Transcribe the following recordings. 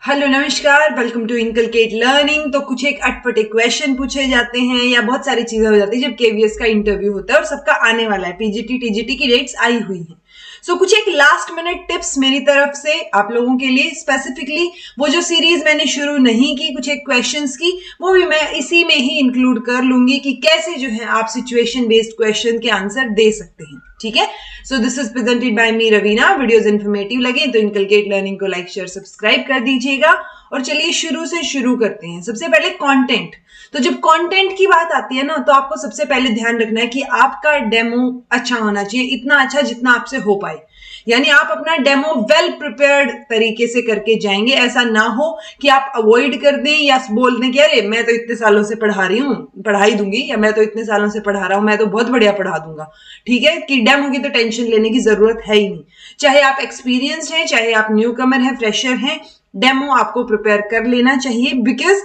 Hello नमस्कार, welcome to inculcate learning. तो कुछ एक अटपटे क्वेश्चन पूछे जाते हैं या बहुत सारी चीजें हो जाती है जब केवीएस का इंटरव्यू होता है और सबका आने वाला है, पीजीटी टीजीटी की डेट्स आई हुई हैं। सो कुछ एक लास्ट मिनट टिप्स मेरी तरफ से आप लोगों के लिए स्पेसिफिकली, वो जो सीरीज मैंने शुरू नहीं की कुछ एक क्वेश्चंस की, वो भी मैं इसी में ही इंक्लूड कर लूंगी कि कैसे जो है आप सिचुएशन बेस्ड क्वेश्चन के आंसर दे सकते हैं। ठीक है, so this is presented by me Raveena. Videos informative लगे तो इनकलकेट लर्निंग को लाइक शेयर सब्सक्राइब कर दीजिएगा। और चलिए शुरू से शुरू करते हैं। सबसे पहले कंटेंट। तो जब कंटेंट की बात आती है ना, तो आपको सबसे पहले ध्यान रखना है कि आपका डेमो अच्छा होना चाहिए, इतना अच्छा जितना आपसे हो पाए। यानी आप अपना डेमो वेल प्रिपेयर्ड तरीके से करके जाएंगे। ऐसा ना हो कि आप अवॉइड कर दें या बोल दें कि अरे मैं तो इतने सालों से पढ़ा रही हूँ, पढ़ाई दूंगी, या मैं तो इतने सालों से पढ़ा रहा हूं, मैं तो बहुत बढ़िया पढ़ा दूंगा। ठीक है, कि डेमो की तो टेंशन लेने की जरूरत है ही नहीं। चाहे आप एक्सपीरियंस्ड हैं, चाहे आप न्यू कमर हैं, फ्रेशर हैं, डेमो आपको प्रिपेयर कर लेना चाहिए। बिकॉज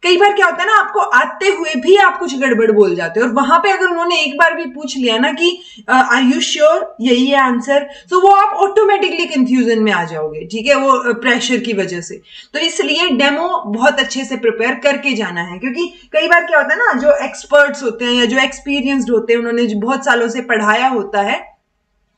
कई बार क्या होता है ना, आपको आते हुए भी आप कुछ गड़बड़ बोल जाते हो और वहां पे अगर उन्होंने एक बार भी पूछ लिया ना कि आर यू श्योर यही है आंसर, तो वो आप ऑटोमेटिकली कंफ्यूजन में आ जाओगे। ठीक है, वो प्रेशर की वजह से। तो इसलिए डेमो बहुत अच्छे से प्रिपेयर करके जाना है, क्योंकि कई बार क्या होता है ना, जो एक्सपर्ट्स होते हैं या जो एक्सपीरियंस्ड होते हैं, उन्होंने जो बहुत सालों से पढ़ाया होता है,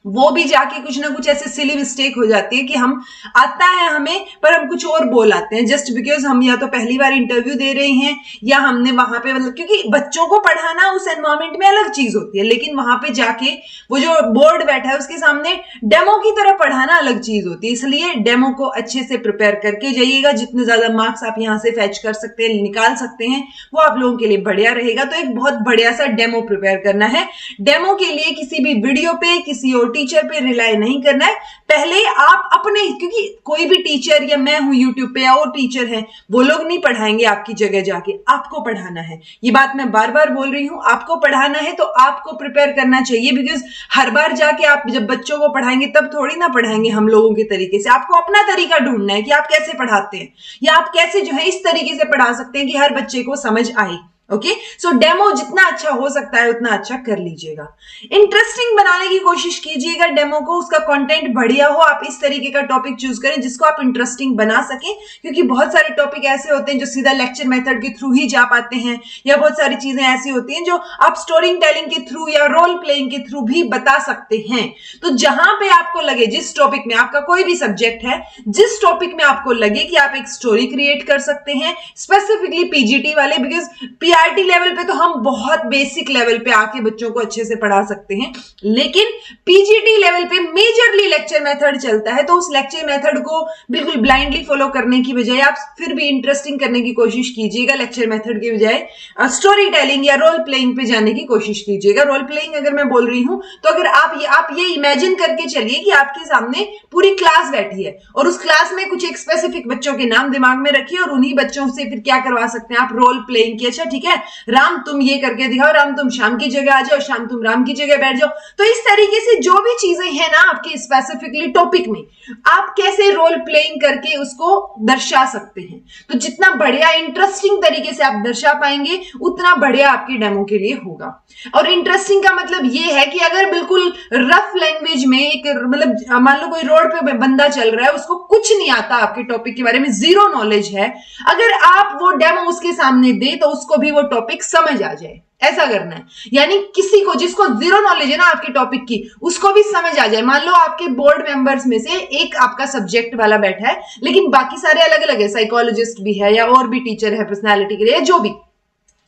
वो भी जाके कुछ ना कुछ ऐसे सिली मिस्टेक हो जाती है कि हम आता है हमें पर हम कुछ और बोल आते हैं, जस्ट बिकॉज हम या तो पहली बार इंटरव्यू दे रहे हैं या हमने वहां पे मतलब, क्योंकि बच्चों को पढ़ाना उस एनवायरमेंट में अलग चीज होती है, लेकिन वहां पे जाके वो जो बोर्ड बैठा है उसके सामने डेमो की तरह पढ़ाना अलग चीज होती है। इसलिए डेमो को अच्छे से प्रिपेयर करके जाइएगा। जितने ज्यादा मार्क्स आप यहाँ से फैच कर सकते हैं, निकाल सकते हैं, वो आप लोगों के लिए बढ़िया रहेगा। तो एक बहुत बढ़िया सा डेमो प्रिपेयर करना है। डेमो के लिए किसी भी वीडियो पे, किसी और टीचर पे रिलाई नहीं करना है। पहले आप अपने, क्योंकि कोई भी टीचर या मैं हूं यूट्यूब पे या और टीचर हैं, वो लोग नहीं पढ़ाएंगे आपकी जगह जाके, आपको पढ़ाना है। ये बात मैं बार बार बोल रही हूं, आपको पढ़ाना है तो आपको प्रिपेयर करना चाहिए। बिकॉज हर बार जाके आप जब बच्चों को पढ़ाएंगे तब थोड़ी ना पढ़ाएंगे हम लोगों के तरीके से। आपको अपना तरीका ढूंढना है कि आप कैसे पढ़ाते हैं या आप कैसे जो है इस तरीके से पढ़ा सकते हैं कि हर बच्चे को समझ आए। ओके, सो डेमो जितना अच्छा हो सकता है उतना अच्छा कर लीजिएगा। इंटरेस्टिंग बनाने की कोशिश कीजिएगा डेमो को, उसका कंटेंट बढ़िया हो। आप इस तरीके का टॉपिक चूज करें जिसको आप इंटरेस्टिंग बना सकें, क्योंकि बहुत सारे टॉपिक ऐसे होते हैं जो सीधा लेक्चर मेथड के थ्रू ही जा पाते हैं, या बहुत सारी चीजें ऐसी होती हैं जो आप स्टोरी टेलिंग के थ्रू या रोल प्लेइंग के थ्रू भी बता सकते हैं। तो जहां पे आपको लगे, जिस टॉपिक में आपका कोई भी सब्जेक्ट है, जिस टॉपिक में आपको लगे कि आप एक स्टोरी क्रिएट कर सकते हैं, स्पेसिफिकली पीजीटी वाले, बिकॉज पीआरटी लेवल पे तो हम बहुत बेसिक लेवल पे आके बच्चों को अच्छे से पढ़ा सकते हैं, लेकिन पीजीटी लेवल पे मेजरली लेक्चर मेथड चलता है। तो उस लेक्चर मेथड को बिल्कुल ब्लाइंडली फॉलो करने की बजाय आप फिर भी इंटरेस्टिंग करने की कोशिश कीजिएगा। लेक्चर मेथड की बजाय स्टोरी टेलिंग या रोल प्लेइंग पे जाने की कोशिश कीजिएगा। रोल प्लेइंग अगर मैं बोल रही हूं तो अगर आप ये इमेजिन करके चलिए कि आपके सामने पूरी क्लास बैठी है और उस क्लास में कुछ एक स्पेसिफिक बच्चों के नाम दिमाग में रखिए और उन्हीं बच्चों से फिर क्या करवा सकते हैं आप, रोल प्लेइंग की। अच्छा ठीक है, राम तुम ये करके दिखाओ, राम तुम शाम की जगह आ जाओ, शाम तुम राम की जगह बैठ जाओ। तो इस तरीके से जो भी चीजें हैं ना आपके स्पेसिफिकली टॉपिक में, आप कैसे रोल प्लेइंग करके उसको दर्शा सकते हैं। तो जितना बढ़िया इंटरेस्टिंग तरीके से आप दर्शा पाएंगे उतना बढ़िया आपकी डेमो के लिए होगा। और इंटरेस्टिंग का मतलब ये है कि अगर बिल्कुल रफ लैंग्वेज में एक, मतलब मान लो कोई रोड पे बंदा चल रहा है, उसको कुछ नहीं आता आपके टॉपिक के बारे में, जीरो नॉलेज है, अगर आप वो डेमो उसके सामने दे तो उसको भी वो टॉपिक समझ आ जाए। ऐसा करना है, यानी किसी को जिसको जीरो नॉलेज है ना आपके टॉपिक की, उसको भी समझ आ जाए। मान लो आपके बोर्ड मेंबर्स में से एक आपका सब्जेक्ट वाला बैठा है, लेकिन बाकी सारे अलग अलग है, साइकोलॉजिस्ट भी है या और भी टीचर है पर्सनैलिटी के लिए, जो भी।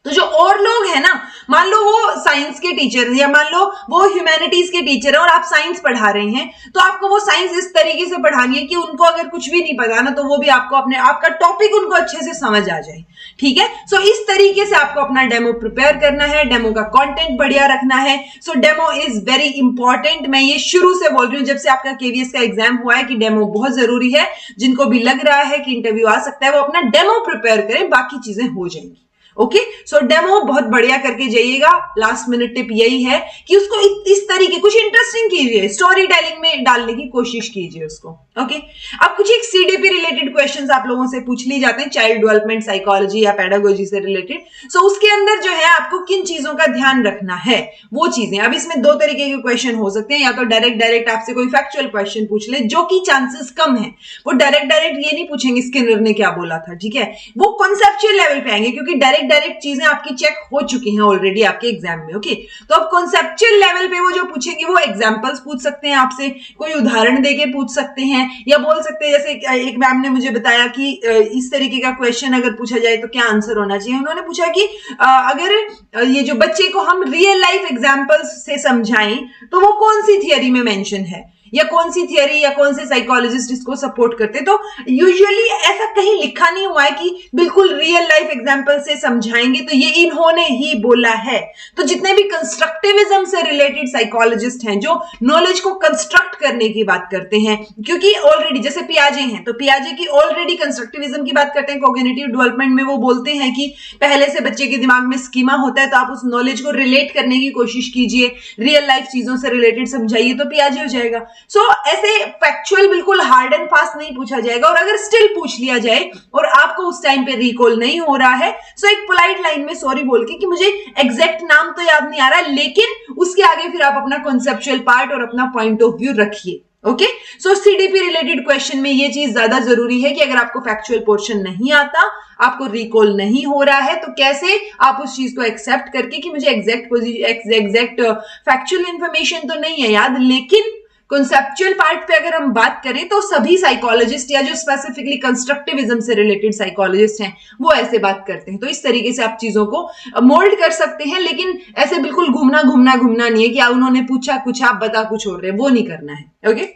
तो जो और लोग हैं ना, मान लो वो साइंस के टीचर या मान लो वो ह्यूमैनिटीज के टीचर है और आप साइंस पढ़ा रहे हैं, तो आपको वो साइंस इस तरीके से पढ़ानी है कि उनको अगर कुछ भी नहीं पता ना, तो वो भी आपको आपका टॉपिक उनको अच्छे से समझ आ जाए। ठीक है, सो इस तरीके से आपको अपना डेमो प्रिपेयर करना है, डेमो का कंटेंट बढ़िया रखना है। सो डेमो इज वेरी इंपॉर्टेंट। मैं ये शुरू से बोल रही हूँ, जब से आपका केवीएस का एग्जाम हुआ है, कि डेमो बहुत जरूरी है। जिनको भी लग रहा है कि इंटरव्यू आ सकता है, वो अपना डेमो प्रिपेयर करें, बाकी चीजें हो जाएंगी। ओके, सो डेमो बहुत बढ़िया करके जाइएगा। लास्ट मिनट टिप यही है कि उसको इस तरीके कुछ इंटरेस्टिंग कीजिए, स्टोरी टेलिंग में डालने की कोशिश कीजिए उसको। ओके, अब कुछ एक सीडीपी रिलेटेड क्वेश्चंस आप लोगों से पूछ ली जाते हैं, चाइल्ड डेवलपमेंट साइकोलॉजी या पेडागोजी से रिलेटेड। सो उसके अंदर जो है आपको किन चीजों का ध्यान रखना है वो चीजें। अब इसमें दो तरीके के क्वेश्चन हो सकते हैं, या तो डायरेक्ट आपसे कोई फैक्चुअल क्वेश्चन पूछ ले, जो कि चांसेस कम है। वो डायरेक्ट ये नहीं पूछेंगे स्किनर ने क्या बोला था, ठीक है, वो कॉन्सेप्चुअल लेवल पे आएंगे, क्योंकि डायरेक्ट चीजें आपकी चेक हो चुकी हैं ऑलरेडी आपके एग्जाम में। ओके, तो अब कॉन्सेप्चुअल लेवल पे वो जो पूछेंगे वो एग्जांपल्स पूछ सकते हैं आपसे, कोई उदाहरण देके पूछ सकते हैं, या बोल सकते हैं जैसे एक मैम ने मुझे बताया कि इस तरीके का क्वेश्चन अगर पूछा जाए तो क्या आंसर होना चाहिए। उन्होंने पूछा कि अगर ये जो बच्चे को हम रियल लाइफ एग्जांपल्स से समझाएं तो वो कौन सी थियरी में मेंशन है, या कौन सी थियरी या कौन से साइकोलॉजिस्ट इसको सपोर्ट करते। तो यूजुअली ऐसा कहीं लिखा नहीं हुआ है कि बिल्कुल रियल लाइफ एग्जांपल से समझाएंगे, तो ये इन्होंने ही बोला है। तो जितने भी कंस्ट्रक्टिविज्म से रिलेटेड साइकोलॉजिस्ट हैं जो नॉलेज को कंस्ट्रक्ट करने की बात करते हैं, क्योंकि ऑलरेडी जैसे पियाजे हैं तो पियाजे की ऑलरेडी कंस्ट्रक्टिविज्म की बात करते हैं। कॉग्निटिव डेवलपमेंट में वो बोलते हैं कि पहले से बच्चे के दिमाग में स्कीमा होता है, तो आप उस नॉलेज को रिलेट करने की कोशिश कीजिए, रियल लाइफ चीजों से रिलेटेड समझाइए, तो पियाजे हो जाएगा। ऐसे फैक्चुअल बिल्कुल हार्ड एंड फास्ट नहीं पूछा जाएगा, और अगर स्टिल पूछ लिया जाए और आपको उस टाइम पे रिकॉल नहीं हो रहा है, एक पोलाइट लाइन में सॉरी बोल के कि मुझे एग्जैक्ट नाम तो याद नहीं आ रहा है, लेकिन उसके आगे फिर आप अपना कॉन्सेप्चुअल पार्ट और अपना पॉइंट ऑफ व्यू रखिए। ओके, सो सीडीपी रिलेटेड क्वेश्चन में ये चीज ज्यादा जरूरी है कि अगर आपको फैक्चुअल पोर्शन नहीं आता, आपको रिकॉल नहीं हो रहा है, तो कैसे आप उस चीज को एक्सेप्ट करके कि मुझे एग्जैक्ट फैक्चुअल इंफॉर्मेशन तो नहीं है याद, लेकिन कॉन्सेप्चुअल पार्ट पे अगर हम बात करें तो सभी साइकोलॉजिस्ट या जो स्पेसिफिकली कंस्ट्रक्टिविज्म से रिलेटेड साइकोलॉजिस्ट हैं वो ऐसे बात करते हैं। तो इस तरीके से आप चीजों को मोल्ड कर सकते हैं, लेकिन ऐसे बिल्कुल घूमना नहीं है कि उन्होंने पूछा कुछ आप बता कुछ और रहे, वो नहीं करना है। ओके,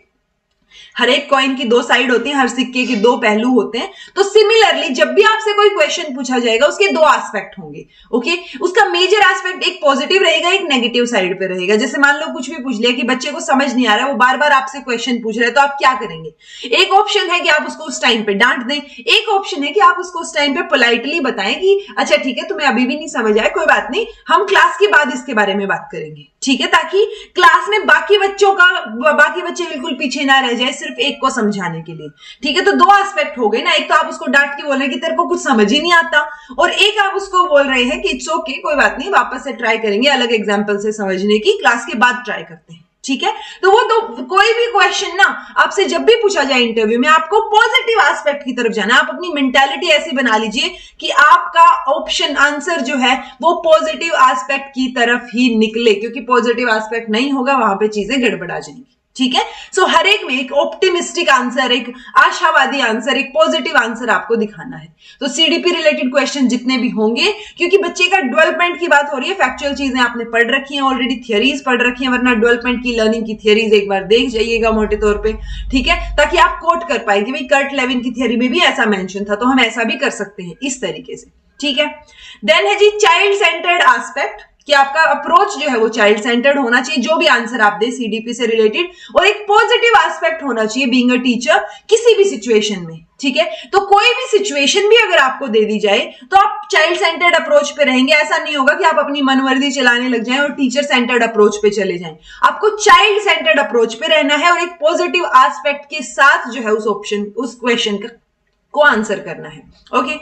हर एक कॉइन की दो साइड होती है, हर सिक्के के दो पहलू होते हैं। तो सिमिलरली जब भी आपसे कोई क्वेश्चन पूछा जाएगा उसके दो एस्पेक्ट होंगे। ओके, उसका मेजर एस्पेक्ट एक पॉजिटिव रहेगा, एक नेगेटिव साइड पे रहेगा। जैसे मान लो कुछ भी पूछ लिया कि बच्चे को समझ नहीं आ रहा है, वो बार बार आपसे क्वेश्चन पूछ रहा है, तो आप क्या करेंगे। एक ऑप्शन है कि आप उसको उस टाइम पे डांट दें, एक ऑप्शन है कि आप उसको उस टाइम पे पोलाइटली बताएं कि अच्छा ठीक है, तुम्हें अभी भी नहीं समझ आया, कोई बात नहीं, हम क्लास के बाद इसके बारे में बात करेंगे, ठीक है, ताकि क्लास में बाकी बच्चे बिल्कुल पीछे ना रह जाए सिर्फ एक को समझाने के लिए। ठीक है, तो दो एस्पेक्ट हो गए ना, एक तो आप उसको डांट के बोल रहे हैं कि तेरे को कुछ समझ ही नहीं आता, और एक आप उसको बोल रहे हैं कि इट्स ओके, कोई बात नहीं, वापस से ट्राई करेंगे, अलग एग्जांपल से समझने की, क्लास के बाद ट्राई करते हैं। ठीक है, तो वो तो कोई भी क्वेश्चन ना आपसे जब भी पूछा जाए इंटरव्यू में, आपको पॉजिटिव एस्पेक्ट की तरफ जाना है। आप अपनी मेंटालिटी ऐसी बना लीजिए कि आपका ऑप्शन आंसर जो है वो पॉजिटिव एस्पेक्ट की तरफ ही निकले, क्योंकि पॉजिटिव एस्पेक्ट नहीं होगा वहां पे चीजें गड़बड़ा जाएंगी। ठीक है, सो हर एक में एक ऑप्टिमिस्टिक आंसर, एक आशावादी आंसर, एक पॉजिटिव आंसर आपको दिखाना है। तो सीडीपी रिलेटेड क्वेश्चन जितने भी होंगे, क्योंकि बच्चे का डेवलपमेंट की बात हो रही है, फैक्चुअल चीजें आपने पढ़ रखी हैं ऑलरेडी, थियरीज पढ़ रखी हैं, वरना डेवलपमेंट की लर्निंग की थियरीज एक बार देख जाइएगा मोटे तौर पे। ठीक है, ताकि आप कोट कर पाए कि भाई कर्ट लेविन की थियरी में भी ऐसा मेंशन था, तो हम ऐसा भी कर सकते हैं इस तरीके से। ठीक है, देन है जी चाइल्ड सेंटर्ड एस्पेक्ट, कि आपका अप्रोच जो है वो चाइल्ड सेंटर्ड होना चाहिए, जो भी आंसर आप दे सीडीपी से रिलेटेड, और एक पॉजिटिव एस्पेक्ट होना चाहिए बीइंग अ टीचर किसी भी सिचुएशन में। ठीक है, तो कोई भी सिचुएशन भी अगर आपको दे दी जाए तो आप चाइल्ड सेंटर्ड अप्रोच पे रहेंगे। ऐसा नहीं होगा कि आप अपनी मनमर्जी चलाने लग जाएं और टीचर सेंटर्ड अप्रोच पे चले जाएं। आपको चाइल्ड सेंटर्ड अप्रोच पे रहना है, और एक पॉजिटिव एस्पेक्ट के साथ जो है उस क्वेश्चन को आंसर करना है। ओके,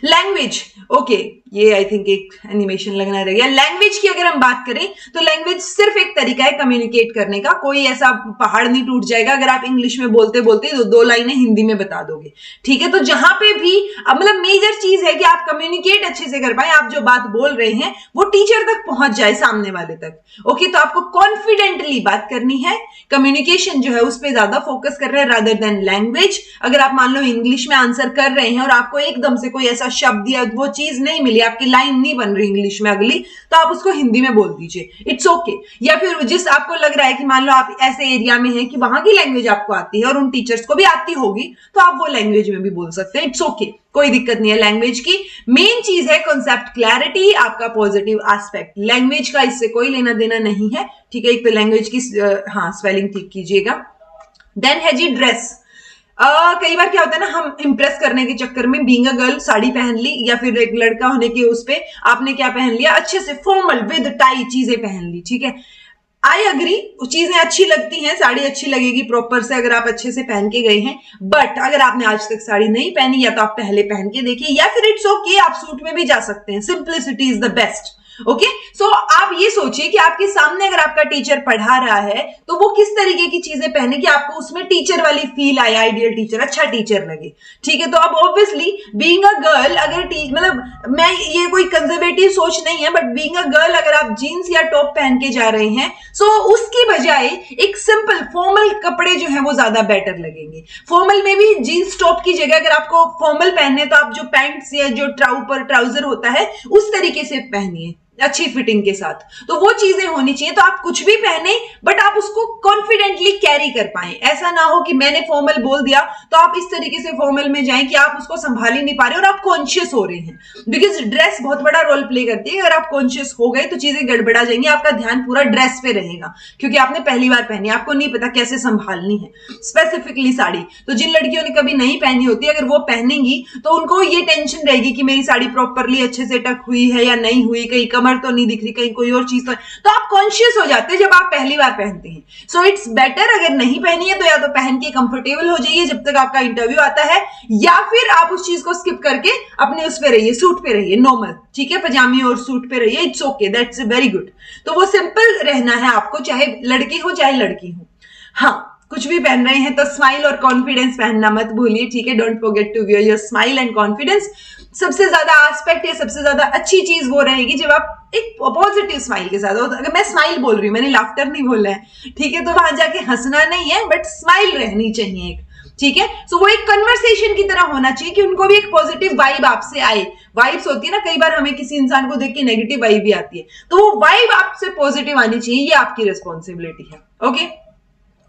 लैंग्वेज, ओके, ये आई थिंक एक एनिमेशन लगना रह गया। लैंग्वेज की अगर हम बात करें तो लैंग्वेज सिर्फ एक तरीका है कम्युनिकेट करने का, कोई ऐसा पहाड़ नहीं टूट जाएगा अगर आप इंग्लिश में बोलते बोलते दो लाइनें हिंदी में बता दोगे। ठीक है, तो जहां पे भी मतलब मेजर चीज है कि आप कम्युनिकेट अच्छे से कर पाए, आप जो बात बोल रहे हैं वो टीचर तक पहुंच जाए, सामने वाले तक। ओके, तो आपको कॉन्फिडेंटली बात करनी है, कम्युनिकेशन जो है उस पर ज्यादा फोकस कर रहे हैं रादर देन लैंग्वेज। अगर आप मान लो इंग्लिश में आंसर कर रहे हैं और आपको एकदम से कोई ऐसा शब्द या वो चीज नहीं मिली, आपकी लाइन नहीं बन रही इंग्लिश में अगली, तो आप उसको हिंदी में बोल दीजिए, इट्स ओके। या फिर जिस आपको लग रहा है कि मान लो आप ऐसे एरिया में हैं कि वहां की लैंग्वेज आपको आती है और उन टीचर्स को भी आती होगी, तो आप वो लैंग्वेज में भी बोल सकते हैं, इट्स ओके, कोई दिक्कत नहीं है। लैंग्वेज की मेन चीज है कॉन्सेप्ट क्लैरिटी, आपका पॉजिटिव एस्पेक्ट। लैंग्वेज का इससे कोई लेना देना नहीं है। ठीक है, एक तो लैंग्वेज की हाँ स्पेलिंग ठीक कीजिएगा। देन है जी ड्रेस। कई बार क्या होता है ना, हम इंप्रेस करने के चक्कर में बीइंग अ गर्ल साड़ी पहन ली, या फिर एक लड़का होने के उस पे आपने क्या पहन लिया, अच्छे से फॉर्मल विद टाई चीजें पहन ली, ठीक है। आई अग्री, चीजें अच्छी लगती हैं, साड़ी अच्छी लगेगी प्रॉपर से अगर आप अच्छे से पहन के गए हैं, बट अगर आपने आज तक साड़ी नहीं पहनी, या तो आप पहले पहन के देखिए, या फिर इट्स ओके आप सूट में भी जा सकते हैं। Simplicity is the best. Okay, so आप ये सोचिए कि आपके सामने अगर आपका टीचर पढ़ा रहा है तो वो किस तरीके की चीजें पहने कि आपको उसमें टीचर वाली फील आए, आइडियल टीचर, अच्छा टीचर लगे, ठीक है। तो अब ऑब्वियसली बीइंग अ गर्ल, अगर मतलब मैं, ये कोई कंजर्वेटिव सोच नहीं है, बट बीइंग अ गर्ल अगर आप जीन्स या टॉप पहन के जा रहे हैं, सो उसकी बजाय एक सिंपल फॉर्मल कपड़े जो है वो ज्यादा बेटर लगेंगे। फॉर्मल में भी जीन्स टॉप की जगह अगर आपको फॉर्मल पहनने, तो आप जो पैंट्स या जो ट्राउजर होता है उस तरीके से पहनिए, अच्छी फिटिंग के साथ, तो वो चीजें होनी चाहिए। तो आप कुछ भी पहने बट आप उसको कॉन्फिडेंटली कैरी कर पाए। ऐसा ना हो कि मैंने फॉर्मल बोल दिया तो आप इस तरीके से फॉर्मल में जाएं कि आप उसको संभाल ही नहीं पा रहे और आप कॉन्शियस हो रहे हैं, बिकॉज ड्रेस बहुत बड़ा रोल प्ले करती है। अगर आप कॉन्शियस हो गए तो चीजें गड़बड़ा जाएंगी, आपका ध्यान पूरा ड्रेस पे रहेगा, क्योंकि आपने पहली बार पहनी, आपको नहीं पता कैसे संभालनी है स्पेसिफिकली साड़ी। तो जिन लड़कियों ने कभी नहीं पहनी होती, अगर वो पहनेंगी तो उनको ये टेंशन रहेगी कि मेरी साड़ी प्रॉपरली अच्छे से टक हुई है या नहीं हुई, कहीं कमर तो नहीं दिख रही, कहीं कोई और चीज तो आप कॉन्शियस हो जाते हैं जब आप पहली बार पहनते हैं। सो इट्स बेटर, अगर नहीं पहनी है तो या तो पहन के कंफर्टेबल हो जाइए जब तक आपका इंटरव्यू आता है, या फिर आप उस चीज को स्किप करके अपने उस पे रहिए, सूट पे रहिए नॉर्मल, ठीक है, पजामी और सूट पे रहिए, it's okay, that's very good. तो वो सिंपल रहना है आपको, चाहे लड़के हो चाहे लड़की हो। हाँ, कुछ भी पहन रहे हैं तो स्माइल और कॉन्फिडेंस पहनना मत भूलिए, ठीक है। Don't forget to wear your smile and confidence. सबसे ज्यादा एस्पेक्ट या सबसे ज्यादा अच्छी चीज वो रहेगी जब आप एक पॉजिटिव स्माइल के साथ हो। अगर मैं स्माइल बोल रही हूँ, मैंने लाफ्टर नहीं बोला है, ठीक है, तो वहां जाके हंसना नहीं है, बट स्माइल रहनी चाहिए एक, ठीक है। सो वो एक कन्वर्सेशन की तरह होना चाहिए कि उनको भी एक पॉजिटिव वाइब आपसे आए। वाइब्स होती है ना, कई बार हमें किसी इंसान को देख के नेगेटिव वाइब भी आती है, तो वो वाइब आपसे पॉजिटिव आनी चाहिए, ये आपकी रिस्पॉन्सिबिलिटी है। ओके,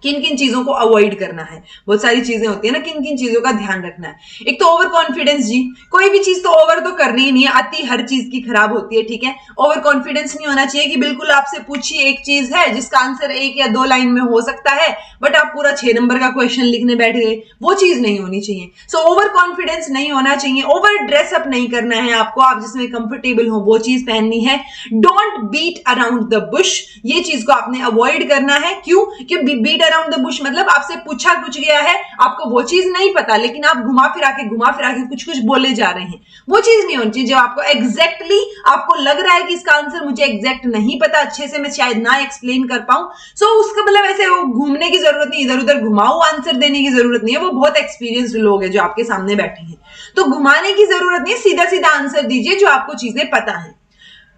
किन किन चीजों को अवॉइड करना है, बहुत सारी चीजें होती है ना, किन किन चीजों का ध्यान रखना है। एक तो ओवर कॉन्फिडेंस जी, कोई भी चीज तो ओवर तो करनी ही नहीं है, अति हर चीज की खराब होती है, ठीक है। ओवर कॉन्फिडेंस नहीं होना चाहिए कि बिल्कुल आपसे पूछिए एक चीज है जिसका आंसर 1 या 2 लाइन में हो सकता है, बट आप पूरा 6 नंबर का क्वेश्चन लिखने बैठ गए, वो चीज नहीं होनी चाहिए। सो ओवर कॉन्फिडेंस नहीं होना चाहिए, ओवर ड्रेसअप नहीं करना है आपको, आप जिसमें कंफर्टेबल हो वो चीज पहननी है। Don't beat around the bush, ये चीज को आपने अवॉइड करना है। क्यों? क्योंकि बीट अराउंड द बुश मतलब आपसे पूछा कुछ गया है, आपको वो चीज नहीं पता, लेकिन आप घुमा फिरा के कुछ कुछ बोले जा रहे हैं, वो चीज नहीं होनी चाहिए। जब आपको एग्जैक्टली आपको लग रहा है कि इसका आंसर मुझे एग्जैक्ट नहीं पता, अच्छे से मैं शायद ना एक्सप्लेन कर पाऊं, सो उसका मतलब ऐसे वो घूमने की जरूरत नहीं, इधर उधर घुमाओ आंसर देने की जरूरत नहीं है। वो बहुत एक्सपीरियंस्ड लोग हैं जो आपके सामने बैठे हैं, तो घुमाने की जरूरत नहीं है, सीधा सीधा आंसर दीजिए जो आपको चीजें पता है।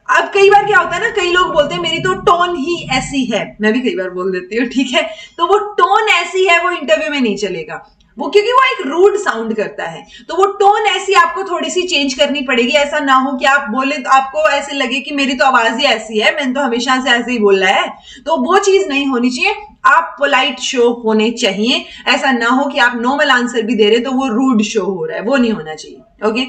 अब कई बार क्या होता है ना, कई लोग बोलते हैं मेरी तो टोन ही ऐसी है, मैं भी कई बार बोल देती हूँ, ठीक है, तो वो टोन ऐसी है वो इंटरव्यू में नहीं चलेगा, वो क्योंकि वो एक रूड साउंड करता है, तो वो टोन ऐसी आपको थोड़ी सी चेंज करनी पड़ेगी। ऐसा ना हो कि आप बोले तो आपको ऐसे लगे कि मेरी तो आवाज ही ऐसी है, मैंने तो हमेशा से ऐसे ही बोला है, तो वो चीज नहीं होनी चाहिए। आप पोलाइट शो होने चाहिए, ऐसा ना हो कि आप नॉर्मल आंसर भी दे रहे तो वो रूड शो हो रहा है, वो नहीं होना चाहिए। ओके,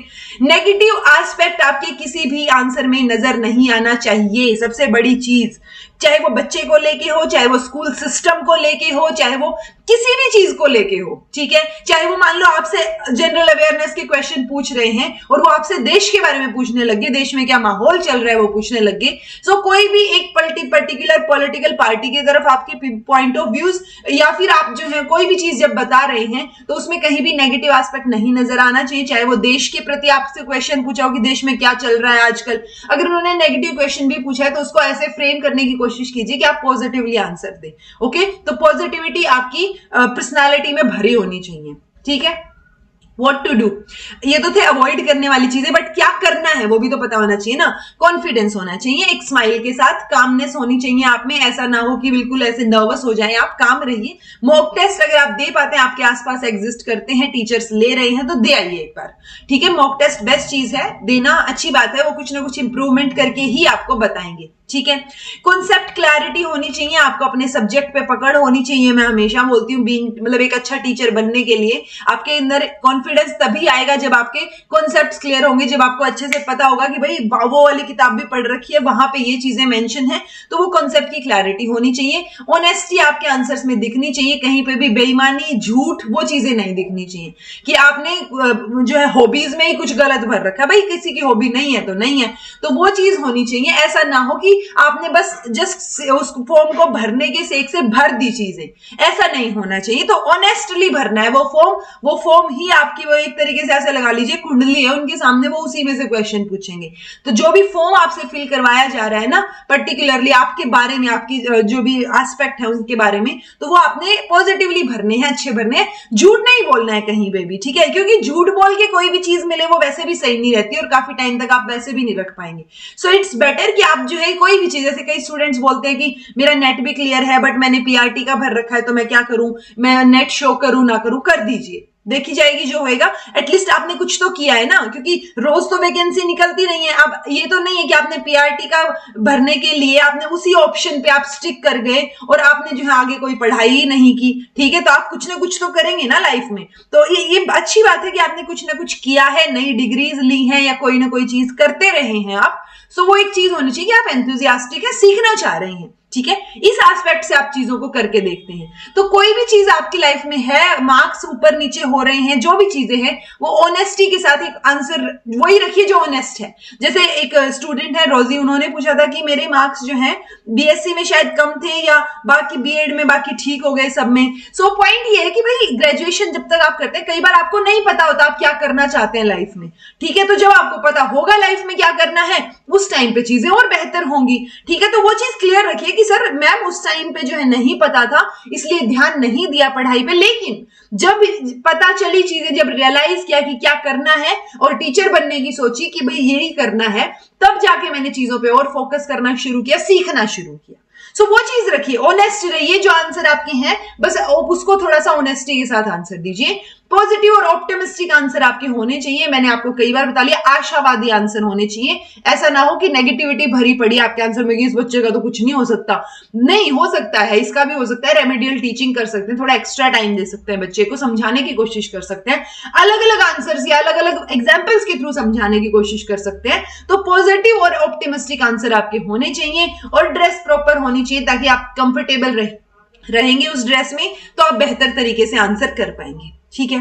नेगेटिव एस्पेक्ट आपके किसी भी आंसर में नजर नहीं आना चाहिए, सबसे बड़ी चीज, चाहे वो बच्चे को लेके हो, चाहे वो स्कूल सिस्टम को लेके हो, चाहे वो किसी भी चीज को लेके हो, ठीक है। चाहे वो मान लो आपसे जनरल अवेयरनेस के क्वेश्चन पूछ रहे हैं और वो आपसे देश के बारे में पूछने लगे, देश में क्या माहौल चल रहा है वो पूछने लगे, सो कोई भी एक पर्टिकुलर पॉलिटिकल पार्टी की तरफ आपके पॉइंट ऑफ व्यूज या फिर आप जो है कोई भी चीज जब बता रहे हैं तो उसमें कहीं भी नेगेटिव एस्पेक्ट नहीं नजर आना चाहिए। चाहे वो देश के प्रति आपसे क्वेश्चन पूछा हो कि देश में क्या चल रहा है आजकल, अगर उन्होंने नेगेटिव क्वेश्चन भी पूछा है तो उसको ऐसे फ्रेम करने की कोशिश कीजिए कि आप पॉजिटिवली आंसर दें। ओके, तो पॉजिटिविटी आपकी पर्सनालिटी में भरी होनी चाहिए, ठीक है। What to do, ये तो थे अवॉइड करने वाली चीजें, बट क्या करना है वो भी तो पता होना चाहिए ना। कॉन्फिडेंस होना चाहिए, एक स्माइल के साथ कामनेस होनी चाहिए आप में, ऐसा ना हो कि बिल्कुल ऐसे नर्वस हो जाएं आप, काम रहिए। मॉक टेस्ट अगर आप दे पाते हैं, आपके आसपास एग्जिस्ट करते हैं, टीचर्स ले रहे हैं तो दे आइए एक बार, ठीक है। मॉक टेस्ट बेस्ट चीज है, देना अच्छी बात है, वो कुछ ना कुछ इंप्रूवमेंट करके ही आपको बताएंगे, ठीक है। कॉन्सेप्ट क्लैरिटी होनी चाहिए आपको, अपने सब्जेक्ट पे पकड़ होनी चाहिए। मैं हमेशा बोलती हूँ बीइंग मतलब एक अच्छा टीचर बनने के लिए आपके अंदर कॉन्फिडेंस कॉन्फिडेंस तभी आएगा जब आपके कॉन्सेप्ट्स क्लियर होंगे, जब आपको अच्छे से पता होगा कि भाई वो वाली किताब भी पढ़ रखी है, वहां पे ये चीजें मेंशन है, तो वो कॉन्सेप्ट की क्लैरिटी होनी चाहिए। ऑनेस्टी आपके आंसर्स में दिखनी चाहिए, कहीं पे भी बेईमानी, झूठ, वो चीजें नहीं दिखनी चाहिए कि आपने जो है हॉबीज में ही कुछ गलत भर रखा है। भाई किसी की हॉबी नहीं है तो नहीं है, तो वो चीज होनी चाहिए। ऐसा ना हो कि आपने बस जस्ट उस फॉर्म को भरने के सेक से भर दी चीजें, ऐसा नहीं होना चाहिए। तो ऑनेस्टली भरना है वो फॉर्म ही आपकी, वो एक तरीके से ऐसे लगा लीजिए कुंडली है उनके सामने, वो उसी में से क्वेश्चन पूछेंगे। तो जो भी फॉर्म आपसे फिल करवाया जा रहा है ना, पर्टिकुलरली आपके बारे में, आपकी जो भी एस्पेक्ट है उनके बारे में, तो वो आपने पॉजिटिवली भरने हैं, अच्छे भरने हैं, झूठ नहीं बोलना है कहीं पे भी, ठीक है? क्योंकि झूठ बोल के कोई भी चीज मिले वो वैसे भी सही नहीं रहती और काफी टाइम तक आप वैसे भी नहीं रख पाएंगे। सो इट्स बेटर कि आप जो है कोई भी चीज, जैसे कई स्टूडेंट्स बोलते हैं कि मेरा नेट भी क्लियर है बट मैंने पीआरटी का भर रखा है, तो मैं क्या करूं, मैं नेट शो करूं ना करूं, कर दीजिए, देखी जाएगी जो होएगा। एटलीस्ट आपने कुछ तो किया है ना, क्योंकि रोज तो वैकेंसी निकलती नहीं है। अब ये तो नहीं है कि आपने पीआरटी का भरने के लिए आपने उसी ऑप्शन पे आप स्टिक कर गए और आपने जो है आगे कोई पढ़ाई ही नहीं की, ठीक है? तो आप कुछ ना कुछ तो करेंगे ना लाइफ में। तो ये अच्छी बात है कि आपने कुछ ना कुछ किया है, नई डिग्रीज ली हैं या कोई ना कोई चीज करते रहे हैं आप। सो वो एक चीज होनी चाहिए कि आप एंथुजियास्टिक है, सीखना चाह रहे हैं, ठीक है? इस एस्पेक्ट से आप चीजों को करके देखते हैं। तो कोई भी चीज आपकी लाइफ में है, मार्क्स ऊपर नीचे हो रहे हैं, जो भी चीजें हैं, वो ऑनेस्टी के साथ एक आंसर वही रखिए जो ऑनेस्ट है। जैसे एक स्टूडेंट है रोजी, उन्होंने पूछा था कि मेरे मार्क्स जो हैं बीएससी में शायद कम थे या बाकी बीएड में बाकी ठीक हो गए सब में। सो पॉइंट ये है कि भाई ग्रेजुएशन जब तक आप करते हैं, कई बार आपको नहीं पता होता आप क्या करना चाहते हैं लाइफ में, ठीक है? तो जब आपको पता होगा लाइफ में क्या करना है, उस टाइम पे चीजें और बेहतर होंगी, ठीक है? तो वो चीज क्लियर रखिए कि सर मैम उस टाइम पे जो है नहीं पता था, इसलिए ध्यान नहीं दिया पढ़ाई पे, लेकिन जब पता चली चीजें, जब रियलाइज किया कि क्या करना है और टीचर बनने की सोची कि भाई यही करना है, तब जाके मैंने चीजों पे और फोकस करना शुरू किया, सीखना शुरू किया। सो वो चीज रखिए, ऑनेस्ट रहिए। जो आंसर आपके हैं बस उसको थोड़ा सा ऑनेस्टी के साथ आंसर दीजिए। पॉजिटिव और ऑप्टिमिस्टिक आंसर आपके होने चाहिए। मैंने आपको कई बार बता लिया, आशावादी आंसर होने चाहिए। ऐसा ना हो कि नेगेटिविटी भरी पड़ी आपके आंसर में कि इस बच्चे का तो कुछ नहीं हो सकता। नहीं हो सकता है, इसका भी हो सकता है। रेमेडियल टीचिंग कर सकते हैं, थोड़ा एक्स्ट्रा टाइम दे सकते हैं, बच्चे को समझाने की कोशिश कर सकते हैं, अलग अलग आंसर्स या अलग अलग एग्जाम्पल्स के थ्रू समझाने की कोशिश कर सकते हैं। तो पॉजिटिव और ऑप्टिमिस्टिक आंसर आपके होने चाहिए और ड्रेस प्रॉपर होनी चाहिए ताकि आप कंफर्टेबल रहेंगे उस ड्रेस में, तो आप बेहतर तरीके से आंसर कर पाएंगे, ठीक है?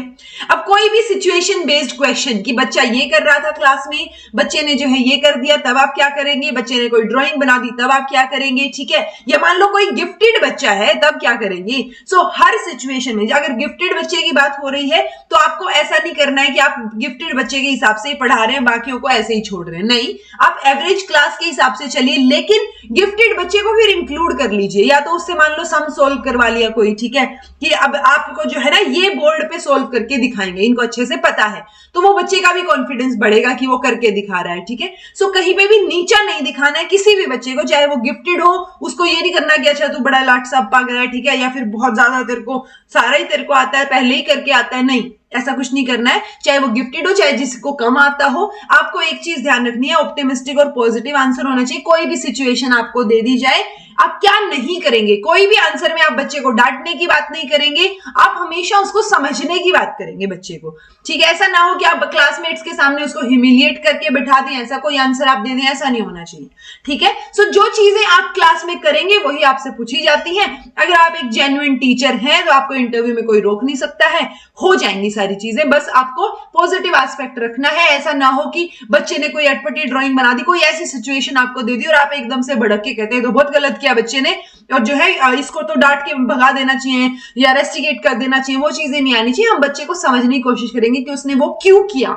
अब कोई भी सिचुएशन बेस्ड क्वेश्चन कि बच्चा ये कर रहा था क्लास में, बच्चे ने जो है ये कर दिया, तब आप क्या करेंगे? बच्चे ने कोई ड्राइंग बना दी, तब आप क्या करेंगे, ठीक है? या मान लो कोई गिफ्टेड बच्चा है, तब क्या करेंगे? सो हर सिचुएशन में अगर गिफ्टेड बच्चे की बात हो रही है तो आपको ऐसा नहीं करना है कि आप गिफ्टेड बच्चे के हिसाब से ही पढ़ा रहे हैं, बाकियों को ऐसे ही छोड़ रहे हैं। नहीं, आप एवरेज क्लास के हिसाब से चलिए, लेकिन गिफ्टेड बच्चे को फिर इंक्लूड कर लीजिए। या तो उससे मान लो सम सोल्व करवा लिया कोई, ठीक है? कि अब आपको जो है ना ये बोर्ड पे सोल्व करके दिखाएंगे, इनको अच्छे से पता है, तो वो बच्चे का भी कॉन्फिडेंस बढ़ेगा कि वो करके दिखा रहा है, ठीक है? सो कहीं पे भी नीचा नहीं दिखाना है किसी भी बच्चे को, चाहे वो गिफ्टेड हो। उसको ये नहीं करना कि अच्छा तू बड़ा लाट साहब पाग रहा है, ठीक है? या फिर बहुत ज्यादा तेरे को सारा ही तेरे को आता है, पहले ही करके आता है, नहीं, ऐसा कुछ नहीं करना है। चाहे वो गिफ्टेड हो, चाहे जिसको कम आता हो, आपको एक चीज ध्यान रखनी है, ऑप्टिमिस्टिक और पॉजिटिव आंसर होना चाहिए। कोई भी सिचुएशन आपको दे दी जाए, आप क्या नहीं करेंगे? कोई भी आंसर में आप बच्चे को डांटने की बात नहीं करेंगे, आप हमेशा उसको समझने की बात करेंगे बच्चे को, ठीक है? ऐसा ना हो कि आप क्लासमेट्स के सामने उसको ह्यूमिलिएट करके बैठा दें, ऐसा कोई आंसर आप दे दें, ऐसा नहीं होना चाहिए, ठीक है? सो जो चीजें आप क्लास में करेंगे वही आपसे पूछी जाती हैं। अगर आप एक जेन्युइन टीचर हैं तो आपको इंटरव्यू में कोई रोक नहीं सकता है, हो जाएंगी सारी चीजें। बस आपको पॉजिटिव एस्पेक्ट रखना है। ऐसा ना हो कि बच्चे ने कोई अटपटी ड्राइंग बना दी, कोई ऐसी सिचुएशन आपको दे दी और आप एकदम से भड़क के कहते हैं तो बहुत गलत किया बच्चे ने, और जो है इसको तो डांट के भगा देना चाहिए या रेस्टिकेट कर देना चाहिए। वो चीजें नहीं आनी चाहिए। हम बच्चे को समझने की कोशिश करेंगे कि उसने वो क्यों किया,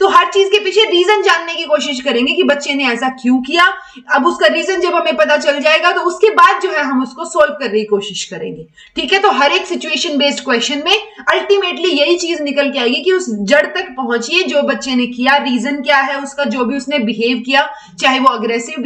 तो हर चीज के पीछे रीजन जानने की कोशिश करेंगे कि बच्चे ने ऐसा क्यों किया। अब उसका रीजन जब हमें पता चल जाएगा तो उसके बाद जो है हम उसको सोल्व करने की कोशिश करेंगे, ठीक है? तो हर एक सिचुएशन बेस्ड क्वेश्चन में अल्टीमेटली यही चीज निकल के आएगी कि उस जड़ तक पहुंचिए, जो बच्चे ने किया, रीजन क्या है उसका, जो भी उसने बिहेव किया, चाहे वो अग्रेसिव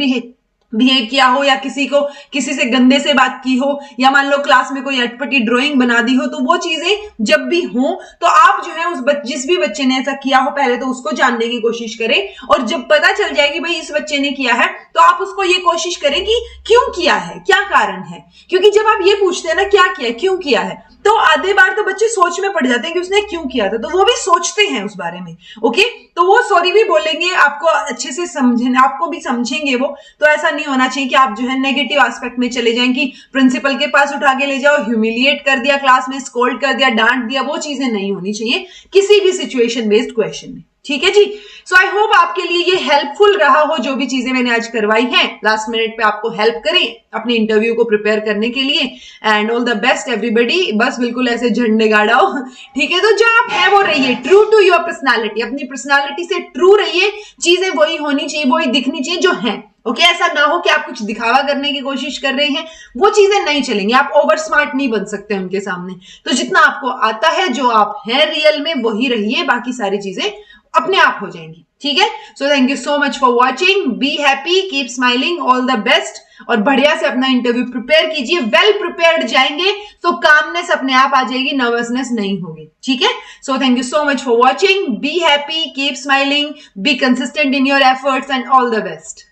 बिहेव किया हो, या किसी से गंदे से बात की हो, या मान लो क्लास में कोई अटपटी ड्राइंग बना दी हो, तो वो चीजें जब भी हो तो आप जो है जिस भी बच्चे ने ऐसा किया हो पहले तो उसको जानने की कोशिश करें, और जब पता चल जाए कि भाई इस बच्चे ने किया है तो आप उसको ये कोशिश करें कि क्यों किया है, क्या कारण है। क्योंकि जब आप ये पूछते हैं ना क्या किया, क्यों किया है, तो आधे बार तो बच्चे सोच में पड़ जाते हैं कि उसने क्यों किया था, तो वो भी सोचते हैं उस बारे में। ओके, तो वो सॉरी भी बोलेंगे, आपको अच्छे से समझेंगे, आपको भी समझेंगे वो। तो ऐसा नहीं होना चाहिए कि आप जो है नेगेटिव एस्पेक्ट में चले जाएं कि प्रिंसिपल के पास उठा के ले जाओ, ह्यूमिलिएट कर दिया, क्लास में स्कोल्ड कर दिया, डांट दिया, वो चीजें नहीं होनी चाहिए किसी भी सिचुएशन बेस्ड क्वेश्चन में। ठीक है जी। सो आई होप आपके लिए ये हेल्पफुल रहा हो, जो भी चीजें मैंने आज करवाई हैं, लास्ट मिनट पे आपको हेल्प करें अपने इंटरव्यू को प्रिपेयर करने के लिए। And all the best everybody. बस बिल्कुल ऐसे झंडे गाड़ाओ, ठीक है। तो जो आप है वो रहिए, ट्रू टू योर पर्सनालिटी, अपनी पर्सनालिटी से ट्रू रहिए, चीजें वही होनी चाहिए, वही दिखनी चाहिए जो है। ओके, ऐसा ना हो कि आप कुछ दिखावा करने की कोशिश कर रहे हैं, वो चीजें नहीं चलेंगी, आप ओवर स्मार्ट नहीं बन सकते उनके सामने। तो जितना आपको आता है, जो आप हैं रियल में, वही रहिए, बाकी सारी चीजें अपने आप हो जाएंगी। ठीक है। So thank you so much for watching, be happy, keep smiling, all the best, और बढ़िया से अपना इंटरव्यू प्रिपेयर कीजिए, वेल प्रिपेयर्ड जाएंगे तो कामनेस अपने आप आ जाएगी, नर्वसनेस नहीं होगी। ठीक है। So thank you so much for watching, be happy, keep smiling, be consistent in your efforts, and all the best.